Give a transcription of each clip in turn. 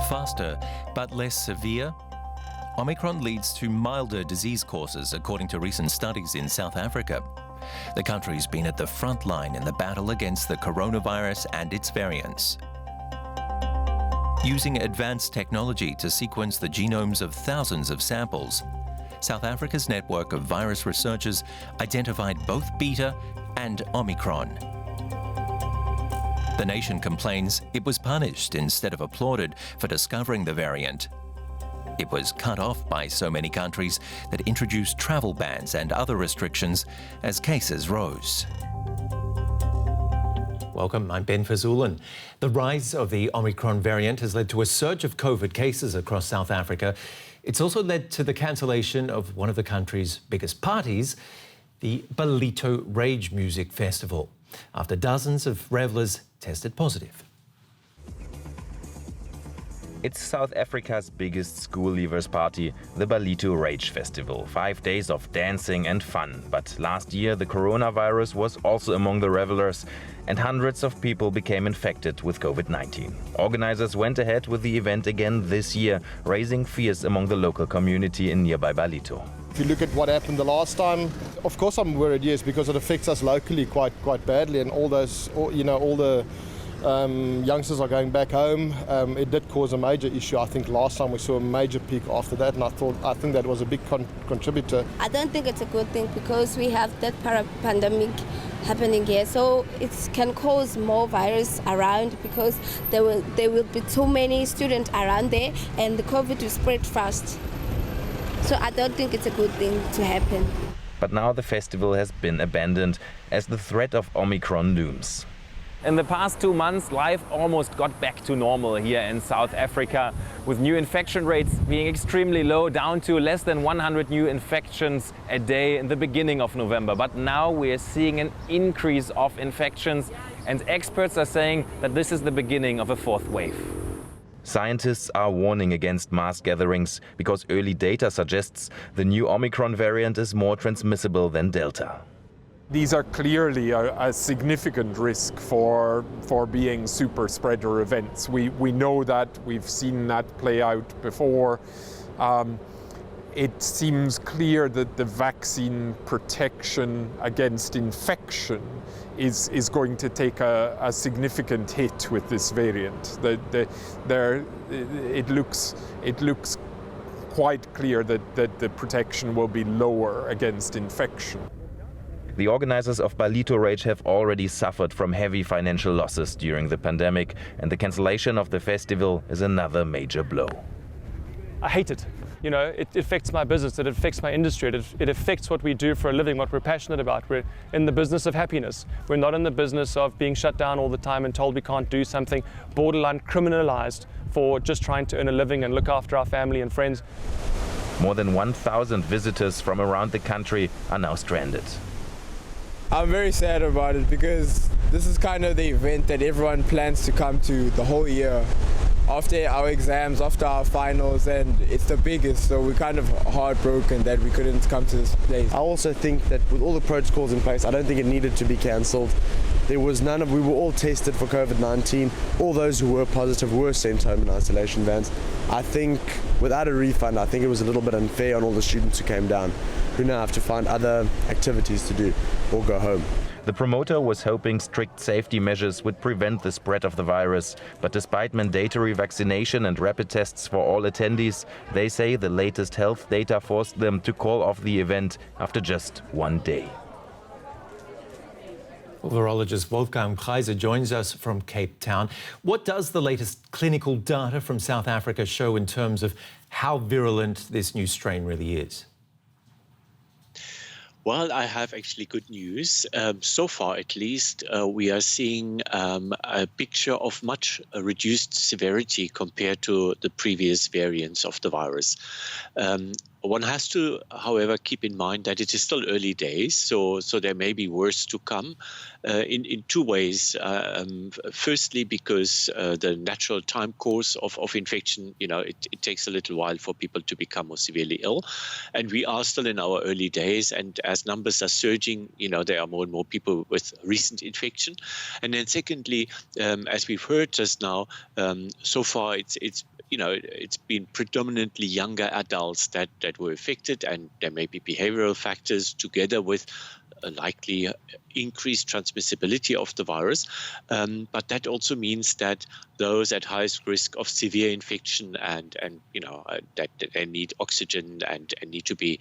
Faster, but less severe? Omicron leads to milder disease courses, according to recent studies in South Africa. The country's been at the front line in the battle against the coronavirus and its variants. Using advanced technology to sequence the genomes of thousands of samples, South Africa's network of virus researchers identified both Beta and Omicron. The nation complains it was punished instead of applauded for discovering the variant. It was cut off by so many countries that introduced travel bans and other restrictions as cases rose. Welcome, I'm Ben Fazoulan. The rise of the Omicron variant has led to a surge of COVID cases across South Africa. It's also led to the cancellation of one of the country's biggest parties, the Balito Rage Music Festival, after dozens of revellers tested positive. It's South Africa's biggest school leavers party, the Balito Rage Festival. 5 days of dancing and fun. But last year, the coronavirus was also among the revelers, and hundreds of people became infected with COVID-19. Organizers went ahead with the event again this year, raising fears among the local community in nearby Balito. If you look at what happened the last time, of course I'm worried, yes, because it affects us locally quite badly, and all the youngsters are going back home. It did cause a major issue. I think last time we saw a major peak after that, and I think that was a big contributor. I don't think it's a good thing because we have that pandemic happening here, so it can cause more virus around because there will be too many students around there, and the COVID will spread fast. So I don't think it's a good thing to happen. But now the festival has been abandoned as the threat of Omicron looms. In the past 2 months, life almost got back to normal here in South Africa, with new infection rates being extremely low, down to less than 100 new infections a day in the beginning of November. But now we are seeing an increase of infections, and experts are saying that this is the beginning of a fourth wave. Scientists are warning against mass gatherings because early data suggests the new Omicron variant is more transmissible than Delta. These are clearly a significant risk for being super spreader events. We know that, we've seen that play out before. It seems clear that the vaccine protection against infection is going to take a significant hit with this variant. It looks quite clear that the protection will be lower against infection. The organizers of Balito Rage have already suffered from heavy financial losses during the pandemic, and the cancellation of the festival is another major blow. I hate it. You know, it affects my business, it affects my industry, it affects what we do for a living, what we're passionate about. We're in the business of happiness. We're not in the business of being shut down all the time and told we can't do something, borderline criminalized for just trying to earn a living and look after our family and friends. More than 1,000 visitors from around the country are now stranded. I'm very sad about it because this is kind of the event that everyone plans to come to the whole year. After our exams, after our finals, and it's the biggest, so we're kind of heartbroken that we couldn't come to this place. I also think that with all the protocols in place, I don't think it needed to be cancelled. We were all tested for COVID-19. All those who were positive were sent home in isolation vans. I think without a refund, I think it was a little bit unfair on all the students who came down, who now have to find other activities to do or go home. The promoter was hoping strict safety measures would prevent the spread of the virus, but despite mandatory vaccination and rapid tests for all attendees, they say the latest health data forced them to call off the event after just 1 day. Virologist Wolfgang Kaiser joins us from Cape Town. What does the latest clinical data from South Africa show in terms of how virulent this new strain really is? Well, I have actually good news. So far, at least, we are seeing a picture of much reduced severity compared to the previous variants of the virus. One has to, however, keep in mind that it is still early days, so there may be worse to come in two ways. Firstly, because the natural time course of infection, it takes a little while for people to become more severely ill. And we are still in our early days, and as numbers are surging, there are more and more people with recent infection. And then secondly, as we've heard just now, so far it's it's been predominantly younger adults that were affected, and there may be behavioral factors together with a likely increased transmissibility of the virus. But that also means that those at highest risk of severe infection and that they need oxygen and need to be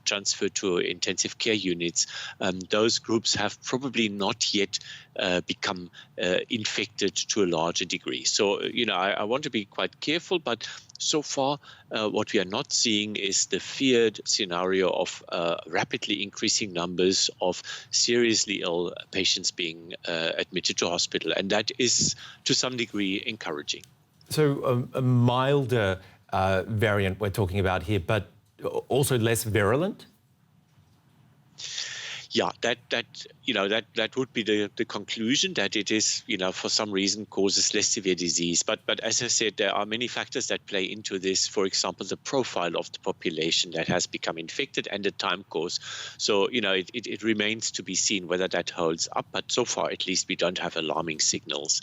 transferred to intensive care units, those groups have probably not yet become infected to a larger degree. So, I want to be quite careful, but so far, what we are not seeing is the feared scenario of rapidly increasing numbers of seriously ill patients being admitted to hospital. And that is, to some degree, encouraging. So a milder variant we're talking about here, but also less virulent? Yeah, that would be the conclusion, that it is, for some reason causes less severe disease. But as I said, there are many factors that play into this. For example, the profile of the population that has become infected and the time course. So, it remains to be seen whether that holds up. But so far, at least, we don't have alarming signals.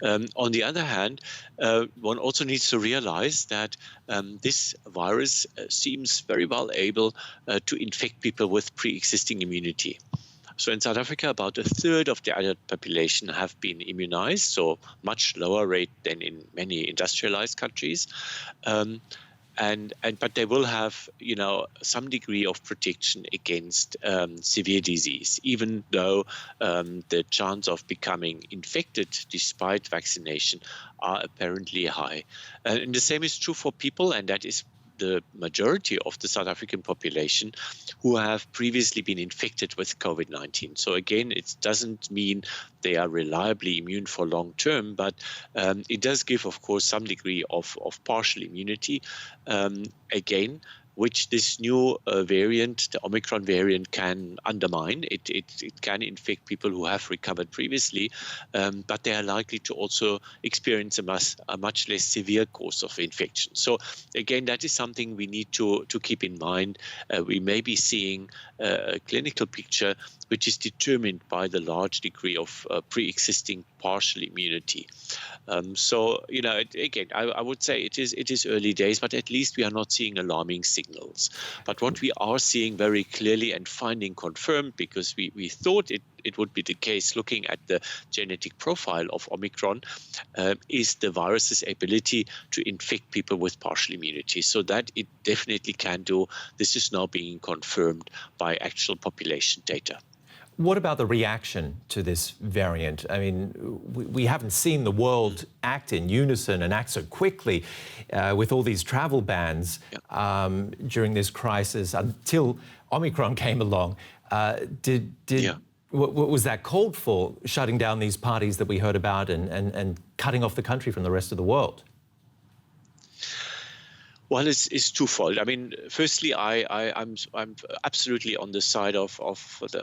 On the other hand, one also needs to realize that this virus seems very well able to infect people with pre-existing immunity. So in South Africa, about a third of the adult population have been immunized, so much lower rate than in many industrialized countries. But they will have, some degree of protection against severe disease, even though the chance of becoming infected despite vaccination are apparently high. And the same is true for people, and that is the majority of the South African population who have previously been infected with COVID-19. So again, it doesn't mean they are reliably immune for long term, but it does give, of course, some degree of partial immunity. Again, which this new variant, the Omicron variant, can undermine. It can infect people who have recovered previously, but they are likely to also experience a much less severe course of infection. So again, that is something we need to keep in mind. We may be seeing a clinical picture which is determined by the large degree of pre-existing partial immunity. Again, I would say it is early days, but at least we are not seeing alarming signals. But what we are seeing very clearly and finding confirmed, because we thought it would be the case looking at the genetic profile of Omicron, is the virus's ability to infect people with partial immunity. So that it definitely can do. This is now being confirmed by actual population data. What about the reaction to this variant? I mean, we haven't seen the world act in unison and act so quickly with all these travel bans during this crisis until Omicron came along. What was that called for, shutting down these parties that we heard about and cutting off the country from the rest of the world? Well, it's twofold. I mean, firstly, I'm absolutely on the side of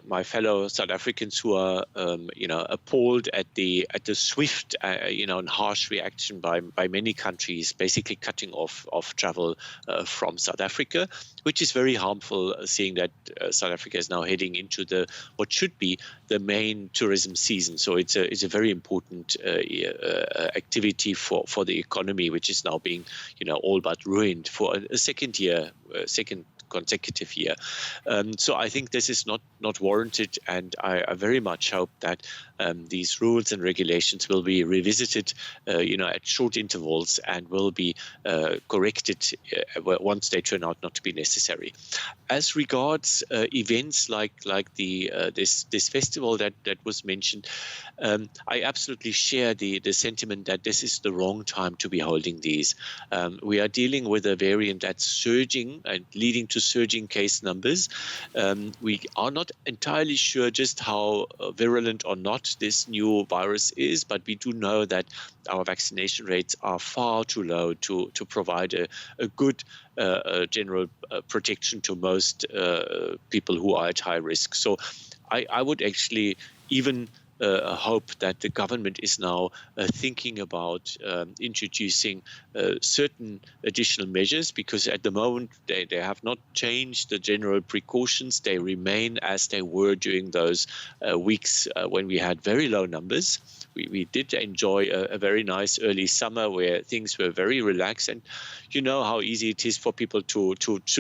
my fellow South Africans who are, appalled at the swift, and harsh reaction by many countries, basically cutting off travel from South Africa, which is very harmful, seeing that South Africa is now heading into what should be the main tourism season. So it's a very important activity for the economy, which is now being, all but ruined for a second consecutive year. So I think this is not warranted, and I very much hope that these rules and regulations will be revisited, at short intervals and will be corrected once they turn out not to be necessary. As regards events like this festival that was mentioned, I absolutely share the sentiment that this is the wrong time to be holding these. We are dealing with a variant that's surging and leading to surging case numbers. We are not entirely sure just how virulent or not this new virus is, but we do know that our vaccination rates are far too low to provide a good general protection to most people who are at high risk. So I would actually even hope that the government is now thinking about introducing certain additional measures, because at the moment they have not changed the general precautions. They remain as they were during those weeks when we had very low numbers. We did enjoy a very nice early summer where things were very relaxed, and you know how easy it is for people to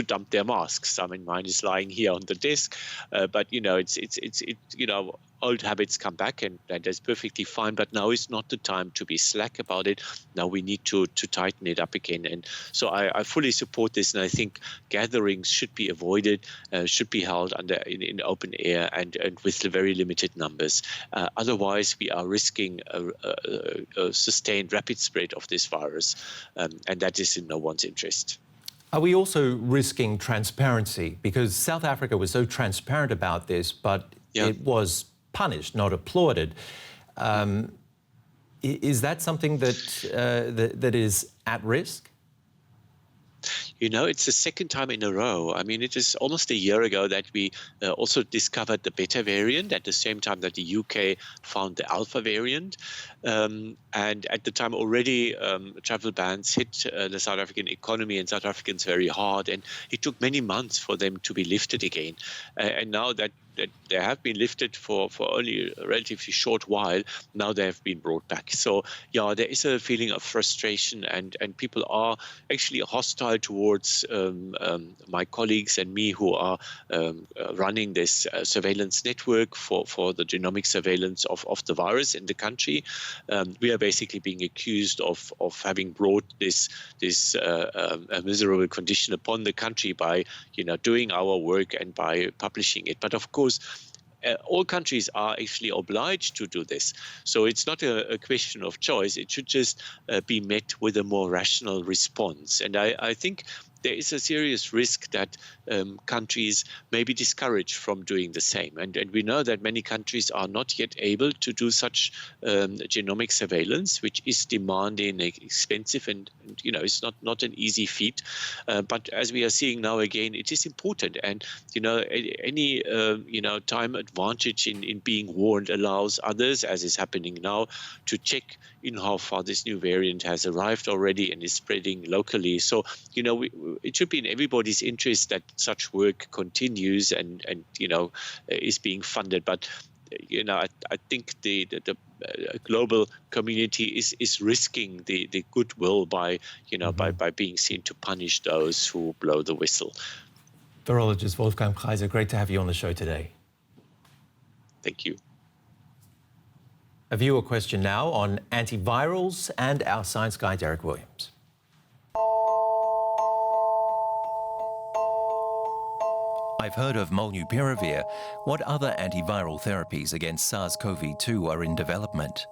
dump their masks. I mean, mine is lying here on the desk, but you know, it's old habits come back, and that is perfectly fine. But now is not the time to be slack about it. Now we need to tighten it up again. And so I fully support this, and I think gatherings should be avoided, should be held in open air and with very limited numbers. Otherwise, we are risking a sustained rapid spread of this virus, and that is in no one's interest. Are we also risking transparency? Because South Africa was so transparent about this, but it was punished, not applauded. Is that something that is at risk? You know, it's the second time in a row. I mean, it is almost a year ago that we also discovered the Beta variant at the same time that the UK found the Alpha variant. And at the time already, travel bans hit the South African economy and South Africans very hard. And it took many months for them to be lifted again. And now that they have been lifted for only a relatively short while, now they have been brought back. So, yeah, there is a feeling of frustration, and people are actually hostile towards my colleagues and me who are running this surveillance network for the genomic surveillance of the virus in the country. We are basically being accused of having brought this miserable condition upon the country by, doing our work and by publishing it. But of course, all countries are actually obliged to do this. So it's not a question of choice. It should just be met with a more rational response. And I think there is a serious risk that countries may be discouraged from doing the same. And we know that many countries are not yet able to do such genomic surveillance, which is demanding, expensive, and it's not an easy feat. But as we are seeing now again, it is important. And, any, time advantage in being warned allows others, as is happening now, to check in how far this new variant has arrived already and is spreading locally. So, it should be in everybody's interest that such work continues and is being funded. But I think the global community is risking the goodwill by by being seen to punish those who blow the whistle. Virologist Wolfgang Kaiser, great to have you on the show today. Thank you. A viewer question now on antivirals and our science guy, Derek Williams. I've heard of molnupiravir. What other antiviral therapies against SARS-CoV-2 are in development?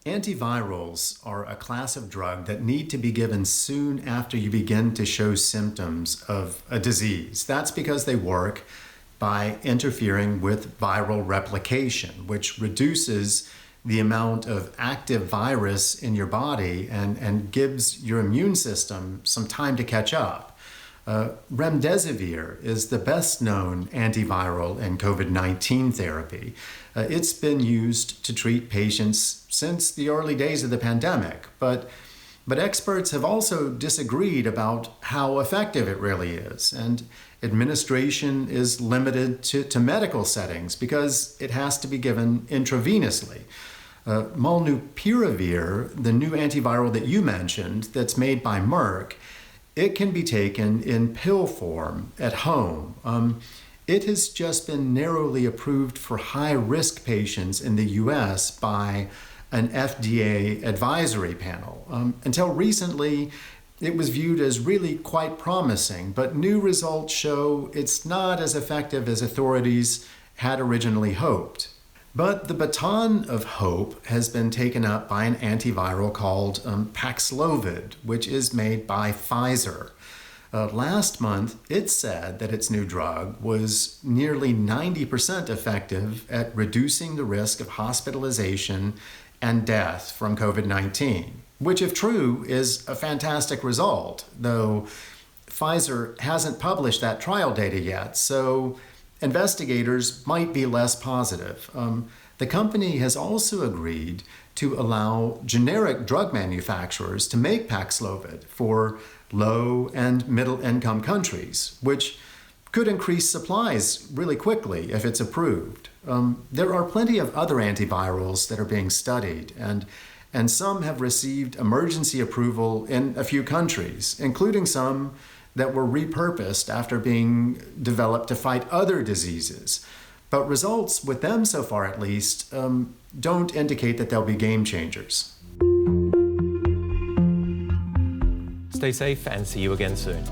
Antivirals are a class of drug that need to be given soon after you begin to show symptoms of a disease. That's because they work by interfering with viral replication, which reduces the amount of active virus in your body and gives your immune system some time to catch up. Remdesivir is the best known antiviral in COVID-19 therapy. It's been used to treat patients since the early days of the pandemic, but experts have also disagreed about how effective it really is, and administration is limited to medical settings because it has to be given intravenously. Molnupiravir, the new antiviral that you mentioned that's made by Merck, it can be taken in pill form at home. It has just been narrowly approved for high-risk patients in the US by an FDA advisory panel. Until recently, it was viewed as really quite promising, but new results show it's not as effective as authorities had originally hoped. But the baton of hope has been taken up by an antiviral called Paxlovid, which is made by Pfizer. Last month, it said that its new drug was nearly 90% effective at reducing the risk of hospitalization and death from COVID-19, which, if true, is a fantastic result, though Pfizer hasn't published that trial data yet, so investigators might be less positive. The company has also agreed to allow generic drug manufacturers to make Paxlovid for low and middle income countries, which could increase supplies really quickly if it's approved. There are plenty of other antivirals that are being studied, and some have received emergency approval in a few countries, including some that were repurposed after being developed to fight other diseases. But results with them, so far at least, don't indicate that they'll be game changers. Stay safe and see you again soon.